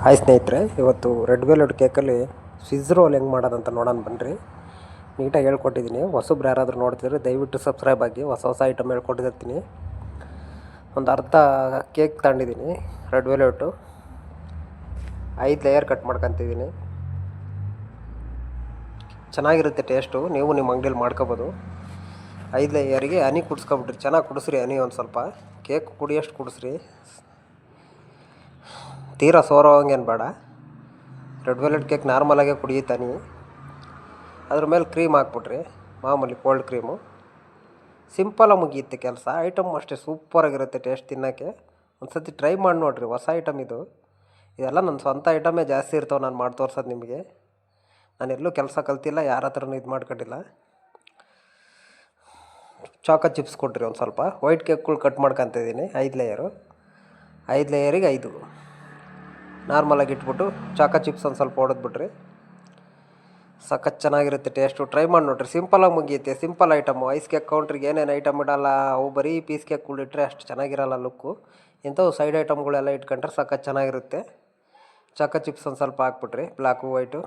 Hi ಸ್ನೇಹಿತರೆ, ಇವತ್ತು red velvet ಕೇಕಲ್ಲಿ Swiss roll ಹೆಂಗೆ ಮಾಡೋದಂತ ನೋಡೋಣ ಬನ್ನಿರಿ. ನೀಟಾಗಿ ಹೇಳ್ಕೊಟ್ಟಿದ್ದೀನಿ. ಹೊಸಬ್ರು ಯಾರಾದರೂ ನೋಡ್ತಿದ್ರೆ ದಯವಿಟ್ಟು ಸಬ್ಸ್ಕ್ರೈಬ್ ಆಗಿ. ಹೊಸ ಹೊಸ ಐಟಮ್ ಹೇಳ್ಕೊಟ್ಟಿರ್ತೀನಿ. ಒಂದು ಅರ್ಧ ಕೇಕ್ ತಗೊಂಡಿದ್ದೀನಿ ರೆಡ್ ವೆಲ್ವೆಟು. 5 ಲೇಯರ್ ಕಟ್ ಮಾಡ್ಕೊತಿದ್ದೀನಿ. ಚೆನ್ನಾಗಿರುತ್ತೆ ಟೇಸ್ಟು. ನೀವು ನಿಮ್ಮ ಅಂಗಡಿಯಲ್ಲಿ ಮಾಡ್ಕೋಬೋದು. 5 ಲೇಯರಿಗೆ ಹನಿ ಕುಡಿಸ್ಕೊಬಿಟ್ರಿ. ಚೆನ್ನಾಗಿ ಕುಡಿಸ್ರಿ ಹನಿ. ಒಂದು ಸ್ವಲ್ಪ ಕೇಕ್ ಕುಡಿಯೋಷ್ಟು ಕುಡಿಸ್ರಿ. ತೀರಾ ಸೋರೋವಂಗೇನು ಬೇಡ. ರೆಡ್ ವೆಲ್ವೆಟ್ ಕೇಕ್ ನಾರ್ಮಲಾಗೆ ಕುಡಿಯುತ್ತಾನೆ. ಅದ್ರ ಮೇಲೆ ಕ್ರೀಮ್ ಹಾಕ್ಬಿಟ್ರಿ, ಮಾಮೂಲಿ ಕೋಲ್ಡ್ ಕ್ರೀಮು. ಸಿಂಪಲಾಗಿ ಮುಗಿಯುತ್ತೆ ಕೆಲಸ. ಐಟಮ್ ಅಷ್ಟೇ ಸೂಪರಾಗಿರುತ್ತೆ ಟೇಸ್ಟ್ ತಿನ್ನೋಕ್ಕೆ. ಒಂದು ಸತಿ ಟ್ರೈ ಮಾಡಿ ನೋಡಿರಿ. ಹೊಸ ಐಟಮ್ ಇದು. ಇದೆಲ್ಲ ನನ್ನ ಸ್ವಂತ ಐಟಮೇ ಜಾಸ್ತಿ ಇರ್ತವೆ ನಾನು ಮಾಡಿ ತೋರ್ಸೋದು ನಿಮಗೆ. ನಾನೆಲ್ಲೂ ಕೆಲಸ ಕಲ್ತಿಲ್ಲ, ಯಾರ ಹತ್ರನೂ ಇದು ಮಾಡ್ಕೊಂಡಿಲ್ಲ. ಚಾಕೋ ಚಿಪ್ಸ್ ಕೊಟ್ರಿ ಒಂದು ಸ್ವಲ್ಪ. ವೈಟ್ ಕೇಕ್ಗಳು ಕಟ್ ಮಾಡ್ಕೊತಿದ್ದೀನಿ 5 ಲೇಯರು. 5 ಲೇಯರಿಗೆ 5 ನಾರ್ಮಲಾಗಿ ಇಟ್ಬಿಟ್ಟು ಚಾಕೋ ಚಿಪ್ಸ್ ಒಂದು ಸ್ವಲ್ಪ ಹೊಡೆದ್ಬಿಟ್ರಿ. ಸಖತ್ ಚೆನ್ನಾಗಿರುತ್ತೆ ಟೇಸ್ಟು. ಟ್ರೈ ಮಾಡಿ ನೋಡಿರಿ. ಸಿಂಪಲಾಗಿ ಮುಗಿಯುತ್ತೆ. Simple item. ಐಸ್ ಕೇಕ್ ಕೌಂಟ್ರಿಗೆ ಏನೇನು ಐಟಮ್ ಇಡಲ್ಲ, ಅವು ಬರೀ ಪೀಸ್ ಕೇಕ್ಗಳು ಇಟ್ಟರೆ ಅಷ್ಟು ಚೆನ್ನಾಗಿರಲ್ಲ ಲುಕ್ಕು. ಇಂಥವು ಸೈಡ್ ಐಟಮ್ಗಳೆಲ್ಲ ಇಟ್ಕೊಂಡ್ರೆ ಸಖತ್ ಚೆನ್ನಾಗಿರುತ್ತೆ. ಚಾಕೋ ಚಿಪ್ಸ್ ಒಂದು ಸ್ವಲ್ಪ ಹಾಕ್ಬಿಟ್ರಿ, ಬ್ಲ್ಯಾಕು ವೈಟು.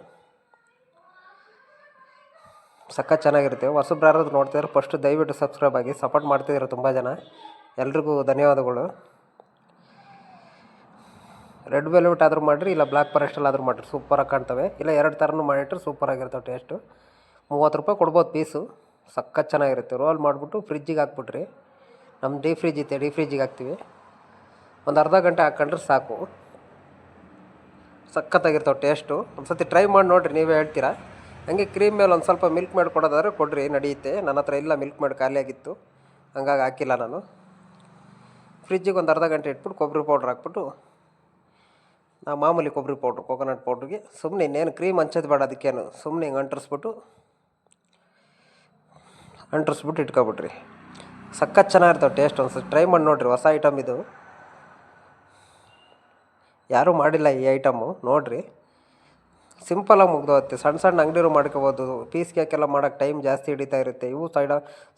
ಸಖತ್ ಚೆನ್ನಾಗಿರುತ್ತೆ. ಹೊಸಬ್ರು ಯಾರಾದ್ರು ನೋಡ್ತಿದ್ರೆ ಫಸ್ಟು ದಯವಿಟ್ಟು ಸಬ್ಸ್ಕ್ರೈಬ್ ಆಗಿ. ಸಪೋರ್ಟ್ ಮಾಡ್ತಿದ್ದಾರೆ ತುಂಬ ಜನ. ಎಲ್ರಿಗೂ ಧನ್ಯವಾದಗಳು. ರೆಡ್ ವೆಲ್ವೆಟ್ ಆದರೂ ಮಾಡಿರಿ, ಇಲ್ಲ ಬ್ಲ್ಯಾಕ್ ಫಾರೆಸ್ಟಲ್ಲಾದರೂ ಮಾಡಿರಿ, ಸೂಪರಾಗಿ ಕಾಣ್ತವೆ. ಇಲ್ಲ 2 ಥರನೂ ಮಾಡಿಟ್ರೆ ಸೂಪರಾಗಿರ್ತವೆ ಟೇಸ್ಟು. 30 ರೂಪಾಯಿ ಕೊಡ್ಬೋದು ಪೀಸು. ಸಖತ್ ಚೆನ್ನಾಗಿರುತ್ತೆ. ರೋಲ್ ಮಾಡಿಬಿಟ್ಟು ಫ್ರಿಜ್ಜಿಗೆ ಹಾಕ್ಬಿಟ್ರಿ. ನಮ್ಮ ಡೀಪ್ ಫ್ರಿಜ್ ಇತ್ತೆ, ಡೀಪ್ ಫ್ರಿಜ್ಜಿಗೆ ಹಾಕ್ತೀವಿ. ಒಂದು ಅರ್ಧ ಗಂಟೆ ಹಾಕ್ಕೊಂಡ್ರೆ ಸಾಕು. ಸಖತ್ತಾಗಿರ್ತವೆ ಟೇಸ್ಟು. ಒಂದು ಸತಿ ಟ್ರೈ ಮಾಡಿ ನೋಡಿರಿ, ನೀವೇ ಹೇಳ್ತೀರಾ. ಹಂಗೆ ಕ್ರೀಮ್ ಮೇಲೆ ಒಂದು ಸ್ವಲ್ಪ ಮಿಲ್ಕ್ ಮೇಡ್ ಕೊಡೋದಾದ್ರೆ ಕೊಡ್ರಿ, ನಡೆಯುತ್ತೆ. ನನ್ನ ಹತ್ರ ಇಲ್ಲ, ಮಿಲ್ಕ್ ಮೇಡ್ ಖಾಲಿಯಾಗಿತ್ತು, ಹಂಗಾಗಿ ಹಾಕಿಲ್ಲ ನಾನು. ಫ್ರಿಜ್ಜಿಗೆ ಒಂದು ಅರ್ಧ ಗಂಟೆ ಇಟ್ಬಿಟ್ಟು ಕೊಬ್ಬರಿ ಪೌಡ್ರ್ ಹಾಕ್ಬಿಟ್ಟು, ಮಾಮೂಲಿ ಕೊಬ್ಬರಿ ಪೌಡ್ರು, ಕೋಕೋನಟ್ ಪೌಡ್ರಿಗೆ ಸುಮ್ಮನೆ ಇನ್ನೇನು ಕ್ರೀಮ್ ಹಂಚೋದು ಬೇಡ. ಅದಕ್ಕೇನು ಸುಮ್ಮನೆ ಹಿಂಗೆ ಅಂಟಿಸ್ಬಿಟ್ಟು ಇಟ್ಕೊಬಿಟ್ರಿ. ಸಖತ್ ಚೆನ್ನಾಗಿರ್ತವೆ ಟೇಸ್ಟ್. ಒಂದು ಟ್ರೈ ಮಾಡಿ ನೋಡಿರಿ. ಹೊಸ ಐಟಮ್ ಇದು, ಯಾರೂ ಮಾಡಿಲ್ಲ ಈ ಐಟಮು. ನೋಡಿರಿ, ಸಿಂಪಲಾಗಿ ಮುಗ್ದೋಗುತ್ತೆ. ಸಣ್ಣ ಅಂಗಡಿರು ಮಾಡ್ಕೋಬೋದು. ಪೀಸ್ ಕೇಕೆಲ್ಲ ಮಾಡೋಕ್ಕೆ ಟೈಮ್ ಜಾಸ್ತಿ ಹಿಡಿತಾ ಇರುತ್ತೆ. ಇವು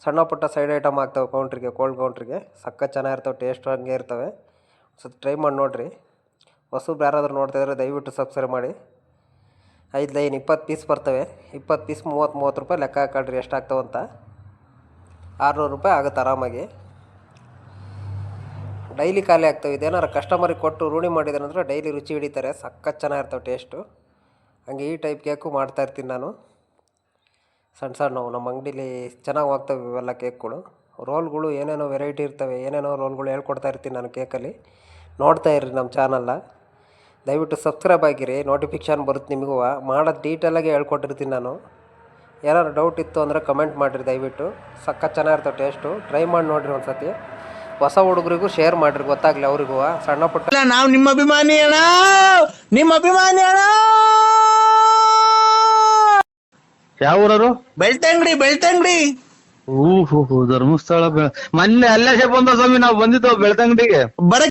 ಸಣ್ಣ ಪುಟ್ಟ ಸೈಡ್ ಐಟಮ್ ಆಗ್ತವೆ ಕೌಂಟ್ರಿಗೆ, ಕೋಲ್ಡ್ ಕೌಂಟ್ರಿಗೆ. ಸಖತ್ ಚೆನ್ನಾಗಿರ್ತವೆ ಟೇಸ್ಟ್, ಹಂಗೆ ಇರ್ತವೆ. ಸ್ವಲ್ಪ ಟ್ರೈ ಮಾಡಿ ನೋಡಿರಿ. ಹೊಸಬ್ರು ಯಾರಾದರೂ ನೋಡ್ತಾಯಿದ್ರೆ ದಯವಿಟ್ಟು ಸಬ್ಸ್ಕ್ರೈಬ್ ಮಾಡಿ. 5 ಲೈನ್ 20 ಪೀಸ್ ಬರ್ತವೆ. 20 ಪೀಸ್ 30 ರೂಪಾಯಿ ಲೆಕ್ಕ ಹಾಕೊಳ್ರಿ ಎಷ್ಟಾಗ್ತವಂತ. 600 ರೂಪಾಯಿ ಆಗುತ್ತೆ ಆರಾಮಾಗಿ. ಡೈಲಿ ಖಾಲಿ ಆಗ್ತವೆ. ಇದೇನಾರು ಕಸ್ಟಮರಿಗೆ ಕೊಟ್ಟು ರೂಢಿ ಮಾಡಿದಾರಂದ್ರೆ ಡೈಲಿ ರುಚಿ ಹಿಡಿತಾರೆ. ಸಖತ್ ಚೆನ್ನಾಗಿರ್ತವೆ ಟೇಸ್ಟು. ಹಂಗೆ ಈ ಟೈಪ್ ಕೇಕು ಮಾಡ್ತಾಯಿರ್ತೀನಿ ನಾನು. ಸಣ್ಣವು ನಮ್ಮ ಅಂಗಡೀಲಿ ಚೆನ್ನಾಗಿ ಹೋಗ್ತವೆ ಇವೆಲ್ಲ ಕೇಕ್ಗಳು. ರೋಲ್ಗಳು ಏನೇನೋ ವೆರೈಟಿ ಇರ್ತವೆ. ಏನೇನೋ ರೋಲ್ಗಳು ಹೇಳ್ಕೊಡ್ತಾ ಇರ್ತೀನಿ ನಾನು ಕೇಕಲ್ಲಿ. ನೋಡ್ತಾ ಇರ್ರಿ ನಮ್ಮ ಚಾನಲ್ನ. ದಯವಿಟ್ಟು ಸಬ್ಸ್ಕ್ರೈಬ್ ಆಗಿರಿ, ನೋಟಿಫಿಕೇಷನ್ ಬರುತ್ತೆ ನಿಮಗೂ. ಮಾಡೋದು ಡೀಟೇಲಾಗಿ ಹೇಳ್ಕೊಟ್ಟಿರ್ತೀನಿ ನಾನು. ಏನಾದ್ರು ಡೌಟ್ ಇತ್ತು ಅಂದರೆ ಕಮೆಂಟ್ ಮಾಡಿರಿ ದಯವಿಟ್ಟು. ಸಖತ್ ಚೆನ್ನಾಗಿರ್ತವೆ ಟೇಸ್ಟು. ಟ್ರೈ ಮಾಡಿ ನೋಡಿರಿ ಒಂದು ಸತಿ. ಹೊಸ ಹುಡುಗರಿಗೂ ಶೇರ್ ಮಾಡಿರಿ, ಗೊತ್ತಾಗಲಿ ಅವ್ರಿಗೂ. ಸಣ್ಣ ಪುಟ್ಟ ನಾವು ನಿಮ್ಮ ಅಭಿಮಾನಿ ಅಣ್ಣ, ನಿಮ್ಮ ಅಭಿಮಾನಿ ಅಣ್ಣ. ಯಾವ ಊರರು? ಬೆಳ್ತಂಗಡಿ. ಧರ್ಮಸ್ಥಳ ಮೊನ್ನೆ ಅಲ್ಲೇ ಬಂದ ಸ್ವಾಮಿ, ನಾವು ಬಂದಿದ್ದೆವು ಬೆಳ್ತಂಗಡಿಗೆ.